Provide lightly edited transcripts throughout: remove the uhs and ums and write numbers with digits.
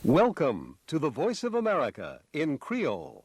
Welcome to the Voice of America in Creole.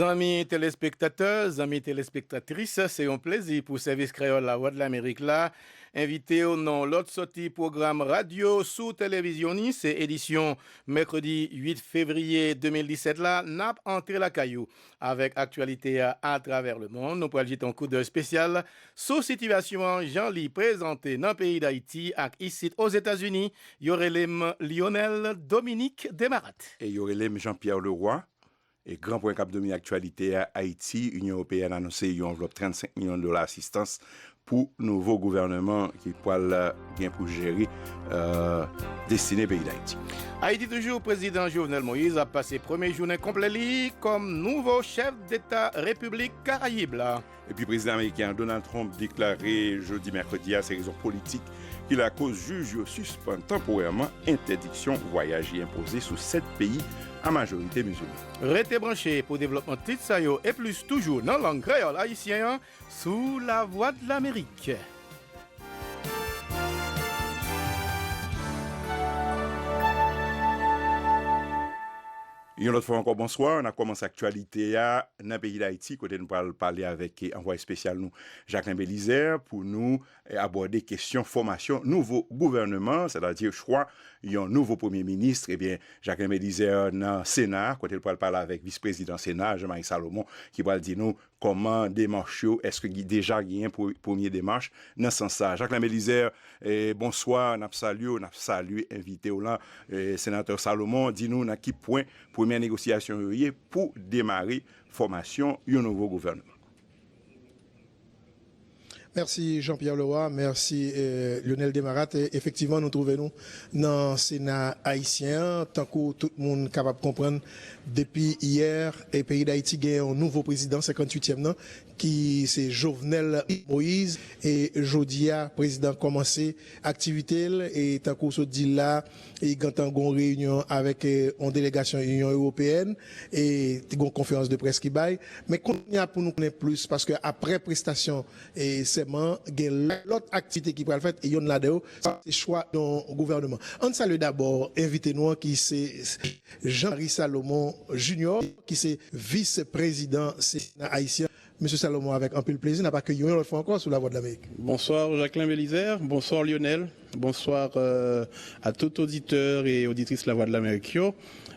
Amis téléspectateurs, amis téléspectatrices, c'est un plaisir pour Service Créole La Voix de l'Amérique là. Invité au nom l'autre sortie programme radio sous télévision c'est édition mercredi 8 février 2017 là, n'a entré la caillou avec actualité à travers le monde. Nous pourrons jeter un coup d'œil spécial sous situation Jean-Ly présenté dans le pays d'Haïti et ici aux États-Unis, Yorelem Lionel Dominique Desmarat. Et Yorelem Jean-Pierre Leroy. Et grand point cap de actualité à Haïti, Union européenne a annoncé une enveloppe de 35 millions de dollars d'assistance pour le nouveau gouvernement qui pourra bien pour gérer destiné au pays d'Haïti. Haïti toujours, président Jovenel Moïse a passé première journée complète comme nouveau chef d'État République Caraïbe. Et puis président américain Donald Trump déclaré jeudi mercredi à ses raisons politiques qu'il a cause juge suspend temporairement interdiction voyage imposée sous 7 pays à majorité musulmane. Restez branché pour développement titre ça et plus toujours dans langue créole haïtien sous la voix de l'Amérique. Une autre fois encore, bonsoir. On a commencé l'actualité dans le pays d'Haïti. Côté nous allons parler avec envoyé spécial nous, Jacqueline Bélizaire, pour nous aborder question formation nouveau gouvernement, c'est-à-dire choix un nouveau premier ministre. Eh bien, Jacqueline Bélizaire dans le Sénat, côté nous allons parler avec vice-président Sénat, Jean-Marie Salomon, qui va dire nous comment démarche, est-ce que déjà il y a une première démarche dans ce sens-là. Jacqueline Bélizaire, bonsoir, on a salué, invité au là, sénateur Salomon, dis-nous dans quel point première négociation pour démarrer formation du nouveau gouvernement. Merci Jean-Pierre Leroy, merci Lionel Desmarat. Effectivement, nous trouvons dans le Sénat haïtien, tant que tout le monde est capable de comprendre, depuis hier, le pays d'Haïti a un nouveau président, 58e nan, qui c'est Jovenel Moïse, et Jodia, président, commencé activité, et tant que ce dit là, il y a une réunion avec une délégation de l'Union européenne, et une conférence de presse qui baille, mais qu'on y a pour nous connaître plus, parce que après prestation, et il y a l'autre activité qui peut être faite et il y en a là-dedans, c'est choix d'un gouvernement. On salue d'abord, invitez-nous, qui c'est Jean-Marie Salomon Junior, qui c'est vice-président Sénat haïtien. Monsieur Salomon, avec un peu de plaisir, n'a pas accueilli une autre fois encore sous la voix de l'Amérique. Bonsoir Jacqueline Bélizaire, bonsoir Lionel, bonsoir à tout auditeur et auditrice de la voix de l'Amérique.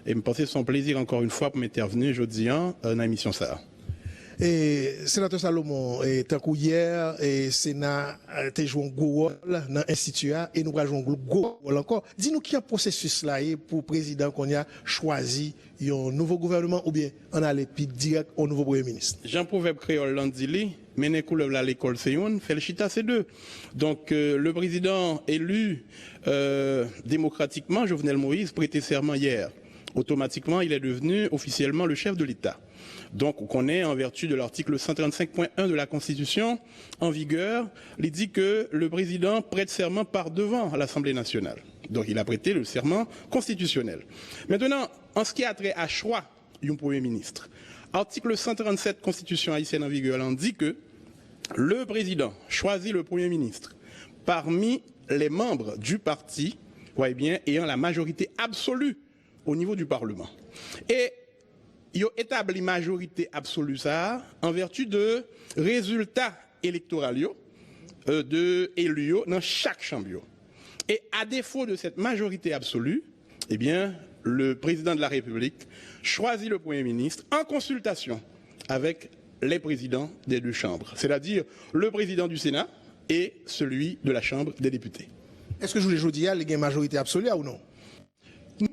Et me penser son plaisir encore une fois pour m'intervenir aujourd'hui dans l'émission ça. Et sénateur Salomon, tant qu'hier, et Sénat a joué un gros rôle dans l'Institut et nous allons jouer un gros rôle encore. Dis-nous qui est un processus là pour le président qu'on a choisi un nouveau gouvernement ou bien on allait direct au nouveau premier ministre? Jean Proverbe créole l'andili, mener couleur à l'école c'est une, fait le chita c'est deux. Donc le président élu démocratiquement, Jovenel Moïse, prêté serment hier. Automatiquement, il est devenu officiellement le chef de l'État. Donc, on connaît, en vertu de l'article 135.1 de la Constitution, en vigueur, il dit que le président prête serment par devant l'Assemblée nationale. Donc, il a prêté le serment constitutionnel. Maintenant, en ce qui a trait à choix du Premier ministre, article 137 Constitution haïtienne en vigueur, on dit que le président choisit le Premier ministre parmi les membres du parti, voyez bien, ayant la majorité absolue au niveau du Parlement. Et il a établi majorité absolue ça en vertu de résultats électoraux de élus dans chaque chambre. Et à défaut de cette majorité absolue, eh bien, le président de la République choisit le Premier ministre en consultation avec les présidents des deux chambres, c'est-à-dire le président du Sénat et celui de la Chambre des députés. Est-ce que je voulais dire qu'il y a une majorité absolue ou non?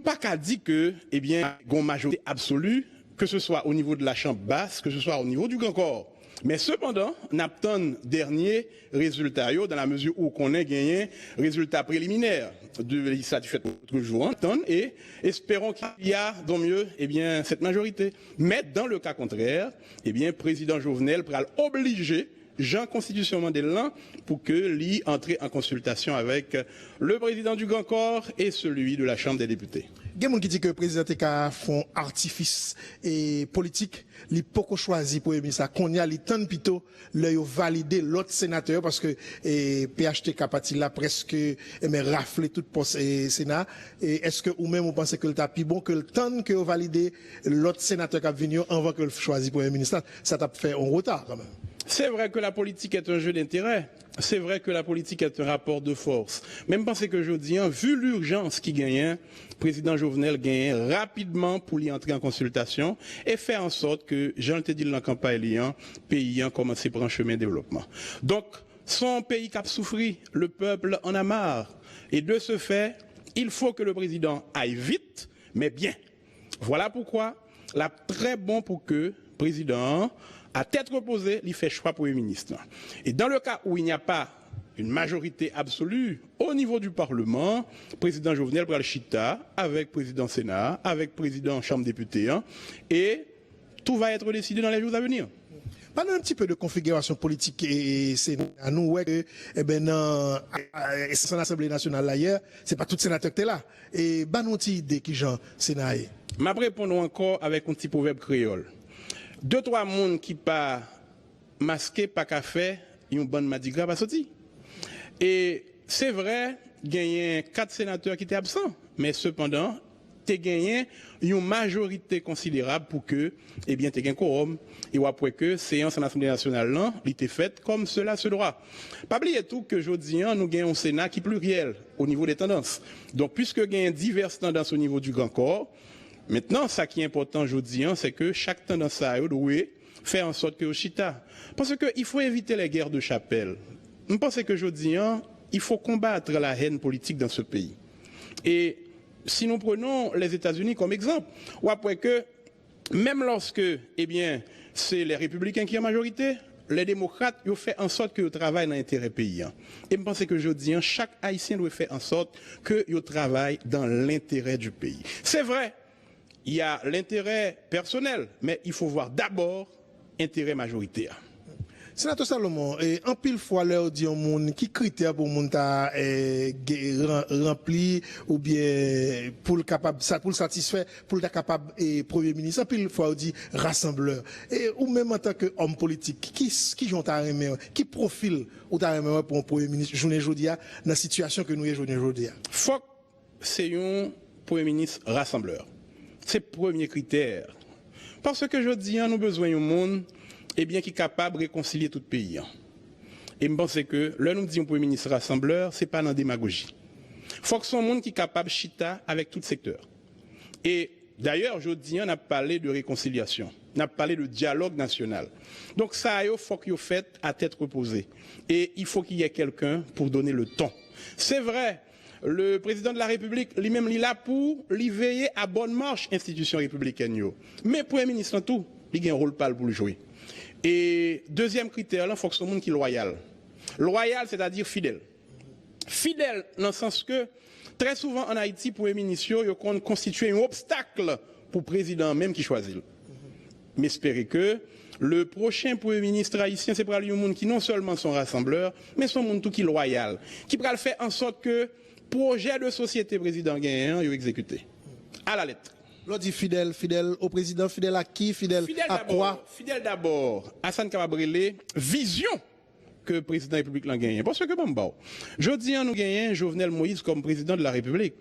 Pas qu'à dire que, eh bien, il y a une majorité absolue, que ce soit au niveau de la chambre basse, que ce soit au niveau du grand corps. Mais cependant, n'attend dernier résultat dans la mesure où on a gagné résultat préliminaire de législatif l'autre jour, et espérons qu'il y a donc mieux, eh bien, cette majorité. Mais dans le cas contraire, eh bien, président Jovenel pourra obliger Jean Constitution Mandela pour que l'y entre en consultation avec le président du Grand Corps et celui de la Chambre des députés. Il y a des gens qui disent que le président TK font artifice et politique, il pas choisi pour ministre. Qu'on y a les temps plutôt le valider l'autre sénateur parce que PHTK parti là presque mais rafler toute poste et Sénat. Et est-ce que ou même vous pensez que le tapis bon que le temps que vous validez l'autre sénateur qui a venu avant que le choisi pour ministre, ça t'a fait un retard quand même. C'est vrai que la politique est un jeu d'intérêt. C'est vrai que la politique est un rapport de force. Même pensez que je dis, vu l'urgence qui gagne, le président Jovenel gagne rapidement pour y entrer en consultation et faire en sorte que, Jean te dit dans la campagne, le pays a commencé par un chemin de développement. Donc, son pays qui a souffert, le peuple en a marre. Et de ce fait, il faut que le président aille vite, mais bien. Voilà pourquoi, là, très bon pour que le président à tête reposée, il fait choix Premier ministre. Et dans le cas où il n'y a pas une majorité absolue au niveau du Parlement, le président Jovenel pral chita avec le président Sénat, avec le président Chambre députés, et tout va être décidé dans les jours à venir. Parlons un petit peu de configuration politique et c'est à nous ouais que dans l'Assemblée nationale là hier, c'est pas tout sénateur qui est là et nous idée qui Jean Sénat. M'a répondre encore avec un petit proverbe créole. 2-3 monde qui pas masqué pas café, une bonne madigra pas sorti. Et c'est vrai, gagné 4 sénateurs qui étaient absents, mais cependant, tu gagné une majorité considérable pour que eh bien tu gagné quorum et après que séance en Assemblée nationale là, il était faite comme cela se doit. Pas oublier tout que jodi nous gagnons un Sénat qui est pluriel au niveau des tendances. Donc puisque gagne diverses tendances au niveau du grand corps, maintenant, ce qui est important aujourd'hui, c'est que chaque tendance à doit faire en sorte que au chita. Parce qu'il faut éviter les guerres de chapelle. Je pense que aujourd'hui, il faut combattre la haine politique dans ce pays. Et si nous prenons les États-Unis comme exemple, ou après que, même lorsque, eh bien, c'est les républicains qui ont majorité, les démocrates, ils ont fait en sorte qu'ils travaillent dans l'intérêt paysan. Et je pense que aujourd'hui, chaque Haïtien doit faire en sorte qu'ils travaillent dans l'intérêt du pays. C'est vrai. Il y a l'intérêt personnel, mais il faut voir d'abord l'intérêt majoritaire. Sénateur Salomon, en pile fois là, dit on qui critère pour mon ta rempli ou bien pour le capable ça pour le satisfaire pour le capable et premier ministre en pile fois on dit rassembleur et ou même en tant que homme politique qui j'ont ta remet qui profil ou ta remet pour un premier ministre journée jodia dans la situation que nous est journée jodia. Faut c'est un premier ministre rassembleur. C'est le premier critère. Parce que je dis, nous avons besoin d'un monde qui est capable de réconcilier tout le pays. Et je pense que là, nous disons Premier ministre rassembleur, ce n'est pas dans la démagogie. Il faut que ce soit un monde qui est capable de chita avec tout secteur. Et d'ailleurs, je dis, on a parlé de réconciliation, on a parlé de dialogue national. Donc ça, il faut qu'il soit fait à tête reposée. Et il faut qu'il y ait quelqu'un pour donner le ton. C'est vrai. Le président de la République, lui-même, il est là pour lui veiller à bonne marche institution républicaine. Mais Premier ministre, en tout, il a un rôle pâle pour le jouer. Et deuxième critère, il faut que ce soit un monde qui est loyal. Loyal, c'est-à-dire fidèle. Fidèle, dans le sens que, très souvent en Haïti, Premier ministre, il constitue un obstacle pour le président même qui choisit. Mais espérez que le prochain Premier ministre haïtien, c'est pour un monde qui non seulement sont rassembleurs, mais sont un monde tout qui est loyal, qui va faire en sorte que projet de société président gagnant est exécuté. À la lettre. L'on dit fidèle au président, fidèle à qui, fidèle à quoi? Fidèle d'abord à Hassan Kababrele, vision que le président de la République l'a gagné. Parce que bon, je dis nous gagnons Jovenel Moïse comme président de la République.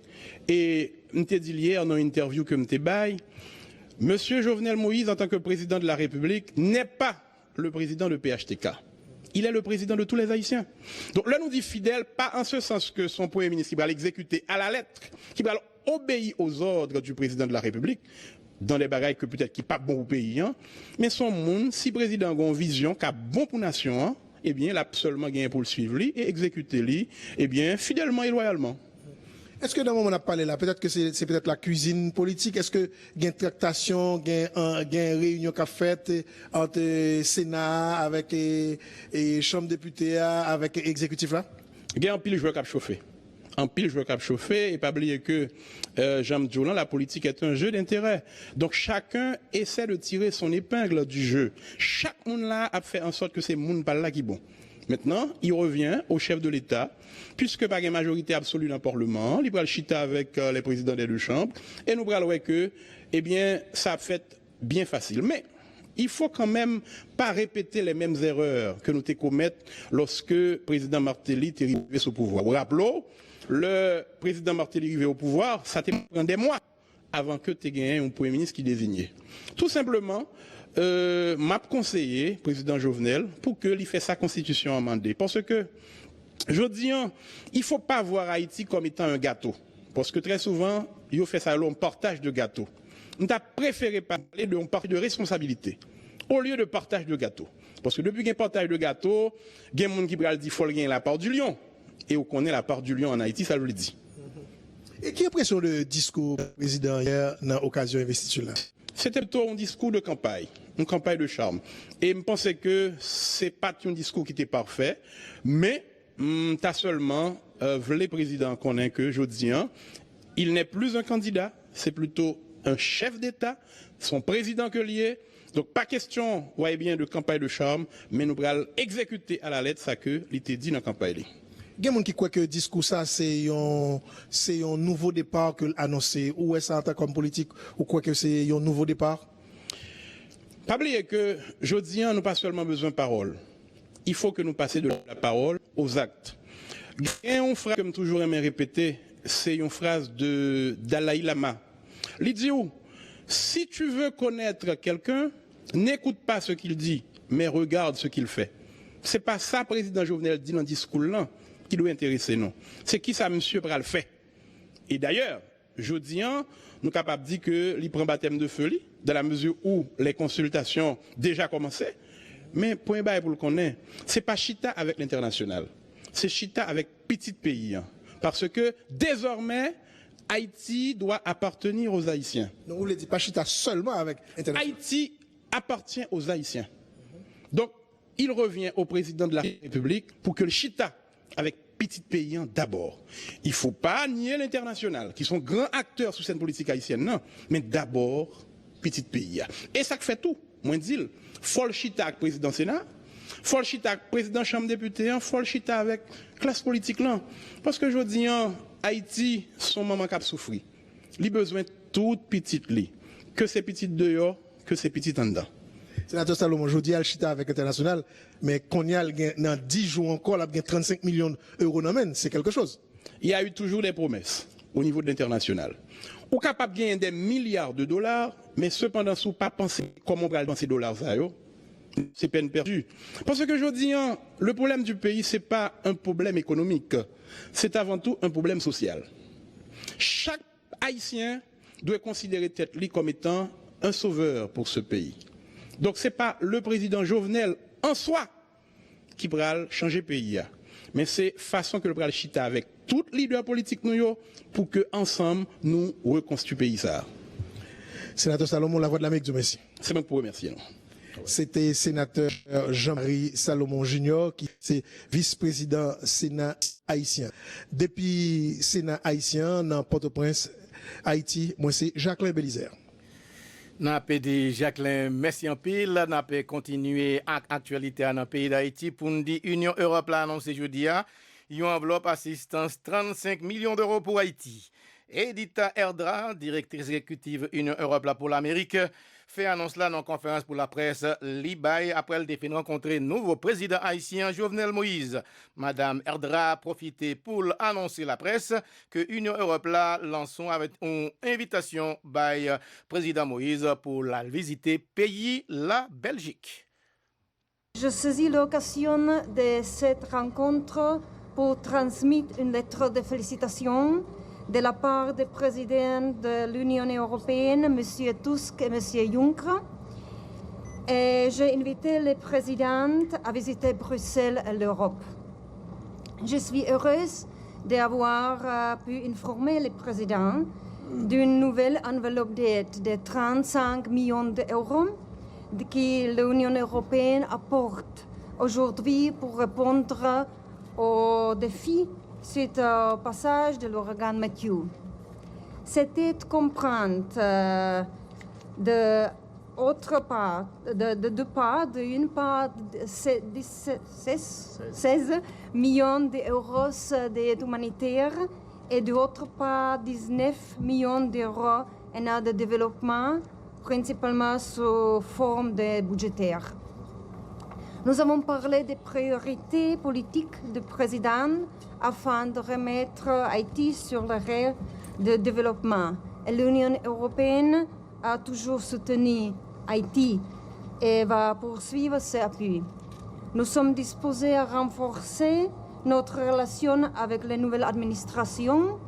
Et je t'ai dit hier dans une interview que je t'ai baille, Monsieur Jovenel Moïse en tant que président de la République n'est pas le président de PHTK. Il est le président de tous les Haïtiens. Donc là, nous dit fidèle, pas en ce sens que son Premier ministre qui va l'exécuter à la lettre, qui va obéir aux ordres du président de la République, dans des bagailles que peut-être qui pas bon pour le pays, mais son monde, si le président a une vision qui est bon pour la nation, eh bien, il a seulement gagné pour le suivre et exécuter lui, eh bien, fidèlement et loyalement. Est-ce que dans le moment où on a parlé là, peut-être que c'est peut-être la cuisine politique, est-ce que il y a une tractation, il y a une réunion qu'a faite entre Sénat avec et Chambre députés avec exécutif là? Il y a un pile joueur qui a chauffé. En pile joueur qui a chauffé et pas oublier que Jean Jolan, la politique est un jeu d'intérêt. Donc chacun essaie de tirer son épingle du jeu. Chaque monde là a fait en sorte que c'est monde par là qui est bon. Maintenant, il revient au chef de l'État, puisque pas une majorité absolue dans le Parlement, il va le chita avec les présidents des deux chambres, et nous allons que, eh bien, ça a fait bien facile. Mais il faut quand même pas répéter les mêmes erreurs que nous commettons lorsque le président Martelly est arrivé au pouvoir. Rappelons, le président Martelly est arrivé au pouvoir, ça pris des mois avant que tu aies gagné un premier ministre qui désignait. Tout simplement, m'a conseillé, président Jovenel, pour qu'il fasse sa constitution amendée. Parce que, je dis, il ne faut pas voir Haïti comme étant un gâteau. Parce que très souvent, il fait ça un partage de gâteau. Nous avons préféré parler d'un partage de responsabilité au lieu de partage de gâteau. Parce que depuis qu'il y a un partage de gâteau, il y a des gens qui disent qu'il faut gagner la part du lion. Et on connaît la part du lion en Haïti, ça le dit. Et quelle impression le discours du président hier dans l'occasion d'investiture là? C'était plutôt un discours de campagne, une campagne de charme. Et je pensais que ce n'est pas un discours qui était parfait, mais tu as seulement le président connaît que je dis, il n'est plus un candidat, c'est plutôt un chef d'État, son président que lié. Donc pas question, voyez bien, de campagne de charme, mais nous allons exécuter à la lettre ça que l'était dit dans la campagne. Il y a des gens qui croient que le discours ça c'est un nouveau départ que annoncé ou est-ce en tant comme politique ou quoi que c'est un nouveau départ? Pas oublier que je dis nous pas seulement besoin de parole. Il faut que nous passions de la parole aux actes. Il y a une phrase que je toujours aimé répéter, c'est une phrase de Dalai Lama. Il dit si tu veux connaître quelqu'un, n'écoute pas ce qu'il dit, mais regarde ce qu'il fait. C'est pas ça président Jovenel dit dans le discours là qui doit intéresser nous. C'est qui ça monsieur Pral fait. Et d'ailleurs, je dis, nous sommes capables de dire que il prend baptême de feu, dans la mesure où les consultations déjà commencé. Mais point bas pour le connaître, c'est pas chita avec l'international. C'est chita avec petit pays. Parce que désormais, Haïti doit appartenir aux Haïtiens. Donc vous ne dites pas chita seulement avec l'international. Haïti appartient aux Haïtiens. Donc, il revient au président de la République pour que le chita avec petit pays d'abord. Il ne faut pas nier l'international, qui sont grands acteurs sous cette politique haïtienne, non, mais d'abord petit pays. Et ça fait tout. Moi, je dis, faut le chita avec président Sénat, faut le chita avec président Chambre député, faut le chita avec classe politique là. Parce que je dis, Haïti, son maman qui a souffert. Il a besoin de toute petite lit. Que c'est petit dehors, que c'est petit en dedans. Sénateur Salomon, je dis Alchita avec international, mais qu'on y a dans 10 jours encore, il y a 35 millions d'euros dans le c'est quelque chose. Il y a eu toujours des promesses au niveau de l'international. On est capable de gagner des milliards de dollars, mais cependant, si on ne pas penser comment on va dépenser ces dollars, c'est peine perdue. Parce que je dis, le problème du pays, ce n'est pas un problème économique, c'est avant tout un problème social. Chaque Haïtien doit considérer tête-lui comme étant un sauveur pour ce pays. Donc ce n'est pas le président Jovenel en soi qui va changer le pays. Mais c'est façon que le bral chita avec tout leader politique nous pour que ensemble nous reconstituions le pays. Sénateur Salomon, la voix de l'Amérique, Dieu merci. C'est même pour remercier. C'était sénateur Jean-Marie Salomon Junior, qui est vice-président Sénat haïtien. Depuis Sénat haïtien, dans Port-au-Prince, Haïti, moi c'est Jacqueline Bélizer. N'a pas dit Jacqueline, merci en pile. N'a pas continué à l'actualité dans le pays d'Haïti pour nous dire Union Europe l'a annoncé jeudi une enveloppe assistance 35 millions d'euros pour Haïti. Edita Erdra, directrice exécutive Union Europe là pour l'Amérique, fait annonce là dans conférence pour la presse Libaye après le défi de rencontrer nouveau président haïtien Jovenel Moïse. Madame Erdra a profité pour annoncer la presse que Union Europe là lançons avec une invitation by président Moïse pour la visiter pays la Belgique. Je saisis l'occasion de cette rencontre pour transmettre une lettre de félicitations de la part du président de l'Union européenne, M. Tusk et M. Juncker. Et j'ai invité le président à visiter Bruxelles et l'Europe. Je suis heureuse d'avoir pu informer le président d'une nouvelle enveloppe d'aide de 35 millions d'euros que l'Union européenne apporte aujourd'hui pour répondre aux défis suite au passage de l'ouragan Matthew. Cette aide comprend de autre part, de deux parts, d'une part 16 millions d'euros d'aide humanitaire et d'autre part 19 millions d'euros en aide de développement, principalement sous forme de budgétaire. Nous avons parlé des priorités politiques du président afin de remettre Haïti sur les rails de développement. Et l'Union européenne a toujours soutenu Haïti et va poursuivre ses appuis. Nous sommes disposés à renforcer notre relation avec la nouvelle administration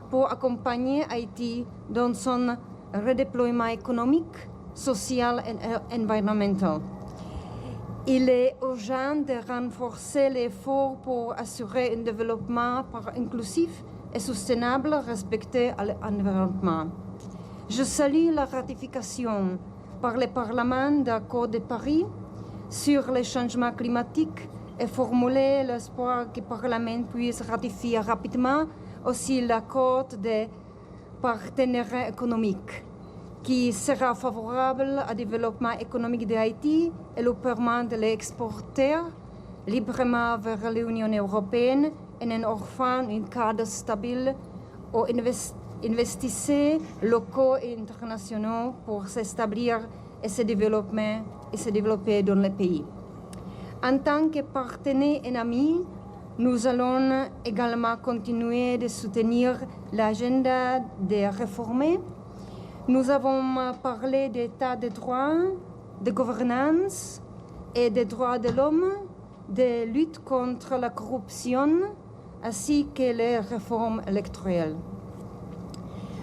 pour accompagner Haïti dans son redéploiement économique, social et environnemental. Il est urgent de renforcer l'effort pour assurer un développement inclusif et soutenable respecté à l'environnement. Je salue la ratification par le Parlement de l'accord de Paris sur les changements climatiques et formuler l'espoir que le Parlement puisse ratifier rapidement aussi l'accord de partenariat économique qui sera favorable au développement économique de Haïti et le permet de l'exporter librement vers l'Union européenne en offrant un cadre stable aux investisseurs locaux et internationaux pour s'établir et se développer dans le pays. En tant que partenaires et amis, nous allons également continuer de soutenir l'agenda des réformes. Nous avons parlé d'état de droit, de gouvernance et des droits de l'homme, de lutte contre la corruption, ainsi que les réformes électorales.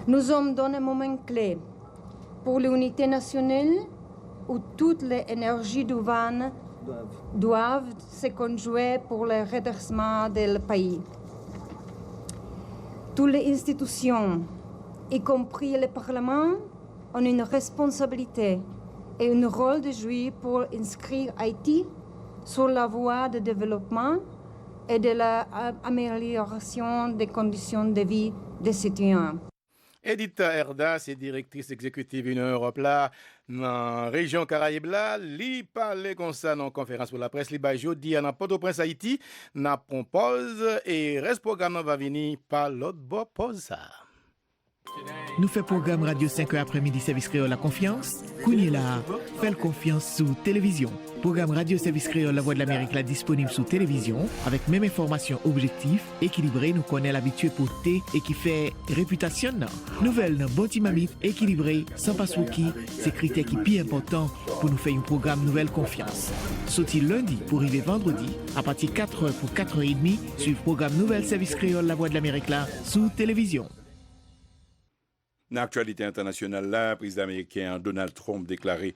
Nous sommes dans un moment clé pour l'unité nationale où toutes les énergies du vent doivent se conjuguer pour le redressement du pays. Toutes les institutions, y compris le Parlement, ont une responsabilité et un rôle de jouer pour inscrire Haïti sur la voie de développement et de l'amélioration des conditions de vie des citoyens. Edith Herda, c'est directrice exécutive Union Europe là, dans la région Caraïbe là, li parle comme ça dans conférence pour la presse, li ba jodi à Port-au-Prince Haïti, n'a pause et reste programme va venir par l'autre bord pause ça. Nous faisons programme Radio 5h après-midi service créole La Confiance. Kounye la, fait confiance sous télévision. Programme Radio Service créole La Voix de l'Amérique là disponible sous télévision avec même information objective, équilibrée, nous connaît l'habitué pour T et qui fait réputation. Nouvelle dans bon timamite, équilibré, sans passwookie, c'est critère qui est important pour nous faire un programme Nouvelle Confiance. Sauti lundi pour arriver vendredi, à partir 4h pour 4h30, suivre programme Nouvelle Service créole La Voix de l'Amérique là sous télévision. Dans l'actualité internationale, le président américain Donald Trump déclaré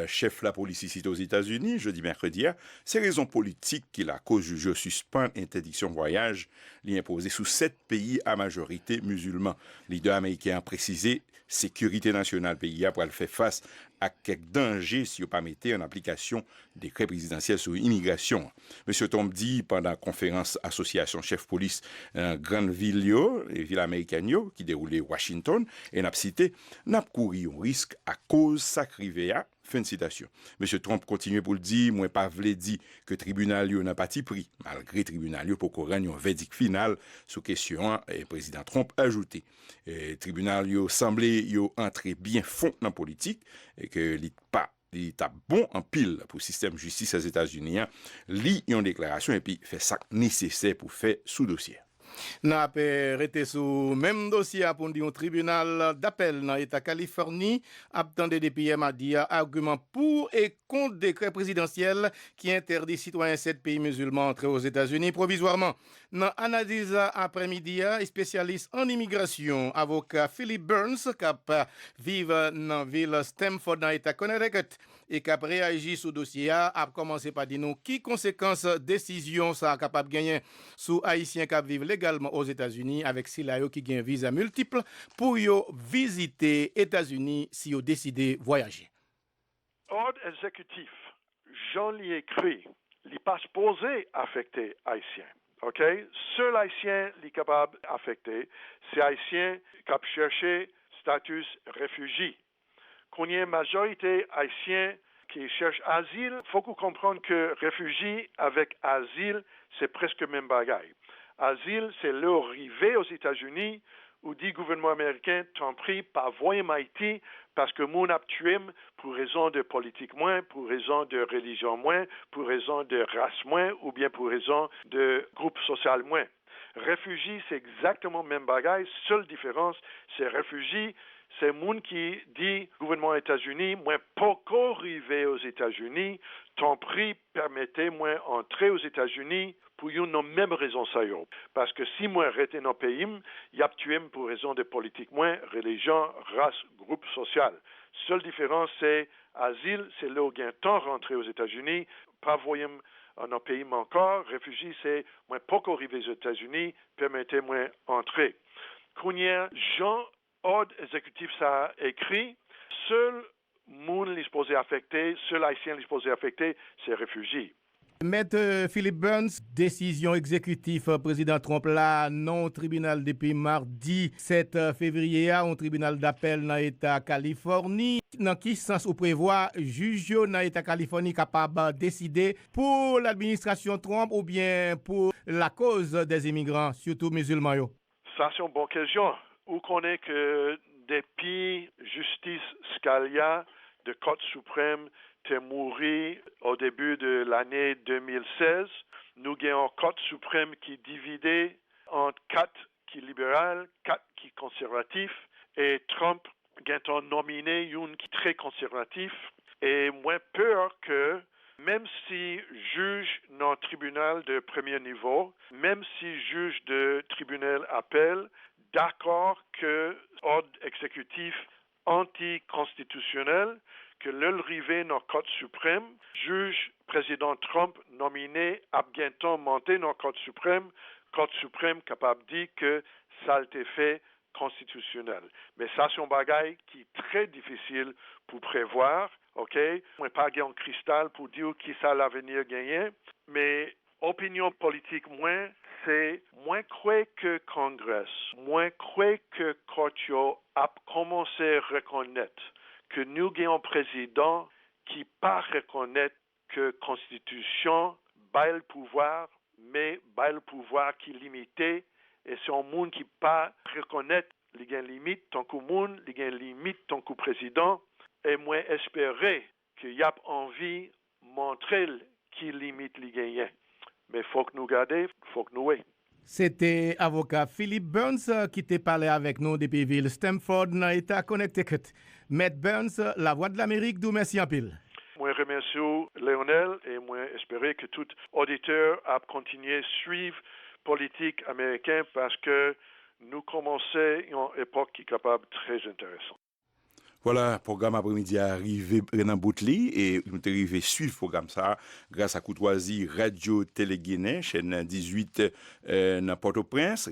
chef la police ici aux États-Unis jeudi mercredi, c'est raison politique qui la cause juge suspend interdiction de voyage l'imposée sous 7 pays à majorité musulmans. Leader américain a précisé sécurité nationale pays pour faire face à quelques dangers si vous pas mettez en application décret présidentiel sur l'immigration. Monsieur Trump dit pendant la conférence association chef police grande ville américaine qui déroulait Washington et n'a cité n'a couru un risque à cause sacrivéa. Fin de citation. Monsieur Trump continue pour le dire, moi pas vle dire que tribunal n'a pas pris malgré tribunal pour qu'on rende un verdict final sur question et président Trump ajouté. Tribunal semblait entrer bien fond dans la politique et que il est bon en pile pour le système de justice aux États-Unis. Lit une déclaration et puis fait ça nécessaire pour faire sous dossier. N'a pas arrêté sous même dossier pour dire un tribunal d'appel dans l'État Californie attendait des PM à dire argument pour et contre décret présidentiel qui interdit citoyens 7 pays musulmans entrer aux États-Unis provisoirement. Dans analyse après-midi, spécialiste en immigration, avocat Philip Burns, qui vit dans la ville Stamford dans l'État Connecticut et qui a réagi sur le dossier, a commencé par dire nous qui conséquences décision ça capable de gagner sous Haïtiens qui vivent légalement aux États-Unis avec Silayo qui gagne visa multiple pour visiter États-Unis si yo décidé voyager. Ordre exécutif, Jean l'y écrit, il pas supposé affecter Haïtiens. OK? Seul Haïtien est capable d'affecter, c'est Haïtien qui a cherché statut réfugié. qu'on y ait une majorité haïtienne qui cherche asile, il faut qu'on comprenne que réfugiés avec asile, c'est presque le même bagaille. Asile, c'est leur arrivée aux États-Unis où dit gouvernement américain, t'en prie, pas voyer Haïti parce que mon a tué pour raison de politique moins, pour raison de religion moins, pour raison de race moins ou bien pour raison de groupe social moins. Réfugiés, c'est exactement le même bagaille. Seule différence, c'est réfugiés. C'est le monde qui dit, gouvernement des États-Unis, moi, pas arriver aux États-Unis, ton prix, permettez-moi entrer aux États-Unis pour une même raison ça y est. Parce que si moi arrêté dans le pays, il y a tué pour raison de politique moins, religion, race, groupe social. Seule différence, c'est asile, c'est là où il y a un temps rentré aux États-Unis, pas voyez dans le pays encore, réfugié, c'est moi pas arriver aux États-Unis, permettez-moi entrer. Kounia, Jean ordre exécutif ça a écrit, seul monde les supposé affecté, seul haïtien les supposé affecté, c'est réfugiés. Maître Philippe Burns, décision exécutive président Trump là, non au tribunal depuis mardi 7 février, un tribunal d'appel dans l'État Californie. Dans quel sens vous prévoit juge dans l'État Californie capable de décider pour l'administration Trump ou bien pour la cause des immigrants, surtout musulmans? Ça, c'est une bonne question. Où connaît que depuis justice Scalia de Cour suprême t'est mouru au début de l'année 2016, nous avons une Cour suprême qui est divisée en 4 qui est libéral, 4 qui est conservatif, et Trump a nominé une qui est très conservatif, et moins peur que même si juge dans le tribunal de premier niveau, même si juge de tribunal appel, d'accord que ordre exécutif anticonstitutionnel, que l'arrivée dans la Cour suprême, juge président Trump nominé à bientôt monter dans la Cour suprême capable de dire que ça a été fait constitutionnel. Mais ça, c'est un bagage qui est très difficile pour prévoir, ok? On n'est pas en cristal pour dire qui ça l'avenir gagner, mais opinion politique moins, c'est moins croire que Congrès, moins croire que Court a commencé à reconnaître que nous avons un président qui pas reconnaître que Constitution bat le pouvoir, mais bat le pouvoir qui est limité, et c'est un monde qui pas reconnaître les limites tant que monde, les limites tant que président, et moi espérer qu'il y a envie de montrer qui limite les gagnants. Mais il faut que nous gardions, il faut que nous ayons. C'était avocat Philippe Burns qui t'a parlé avec nous depuis ville Stamford dans l'État Connecticut. Maître Burns, la voix de l'Amérique, nous merci en pile. Moi remercie Léonel et moi espérer que tout auditeur a continué à suivre politique américaine parce que nous commençons une époque qui est capable très intéressante. Voilà, programme après-midi arrivé Renan Boutli et nous sommes arrivés à suivre le programme ça grâce à Courtoisie Radio Télé Guinée, chaîne 18 dans Port-au-Prince,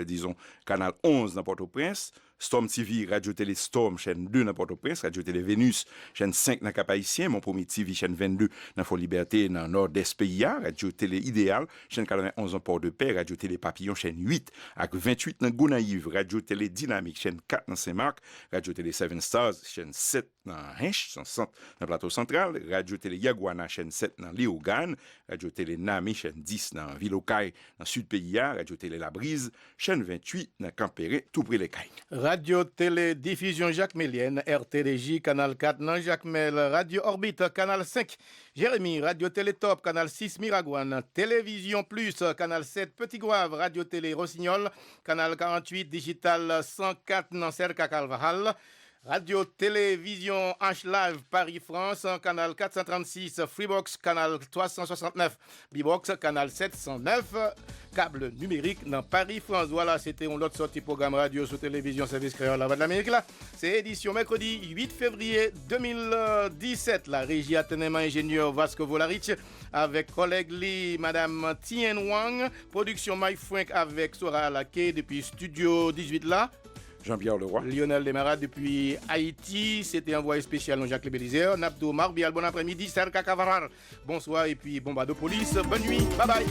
disons canal 11 dans Port-au-Prince, Storm TV, Radio Télé Storm, chaîne 2 dans Port-au-Prince, Radio Télé Vénus, chaîne 5 dans Cap-Haïtien, Mon Premier TV, chaîne 22 dans Fort-Liberté, dans Nord-Est PIA, Radio Télé Idéal, chaîne 91 dans Port-de-Paix, Radio Télé Papillon, chaîne 8, avec 28 dans Gonaïve, Radio Télé Dynamique, chaîne 4 dans Saint-Marc, Radio Télé 7 Stars, chaîne 7 dans Hinch, dans le plateau central, Radio Télé Yaguana, chaîne 7 dans Léogane, Radio Télé Nami, chaîne 10 dans Ville-aux-Cailles, dans Sud-PIA, Radio Télé La Brise, chaîne 28 dans Campéré, tout près les Cailles. Radio Télé Diffusion Jacques Mélienne, RTDJ, Canal 4, non Jacques Mel, Radio Orbite, Canal 5, Jérémy, Radio Télé Top, Canal 6, Miragouane, Télévision Plus, Canal 7, Petit Gouave, Radio Télé Rossignol, Canal 48, Digital 104, Nancer, Calvahal, Radio Télévision H-Live Paris-France, canal 436, Freebox, canal 369, Bibox, canal 709, câble numérique dans Paris-France. Voilà, c'était un autre sortie programme radio sur télévision service créole La Voix de l'Amérique. Là, c'est édition mercredi 8 février 2017. La régie attenement ingénieur Vasco Volarich avec collègue Lee, Madame Tien Wang, production Mike Frank avec Sora Laké depuis Studio 18 là. Jean-Pierre Leroy. Lionel Demara depuis Haïti. C'était envoyé spécial Jacques Lebelizer. Nabdo Marbial, bon après-midi. Serka Kavarar. Bonsoir et puis Bombado Police. Bonne nuit. Bye bye.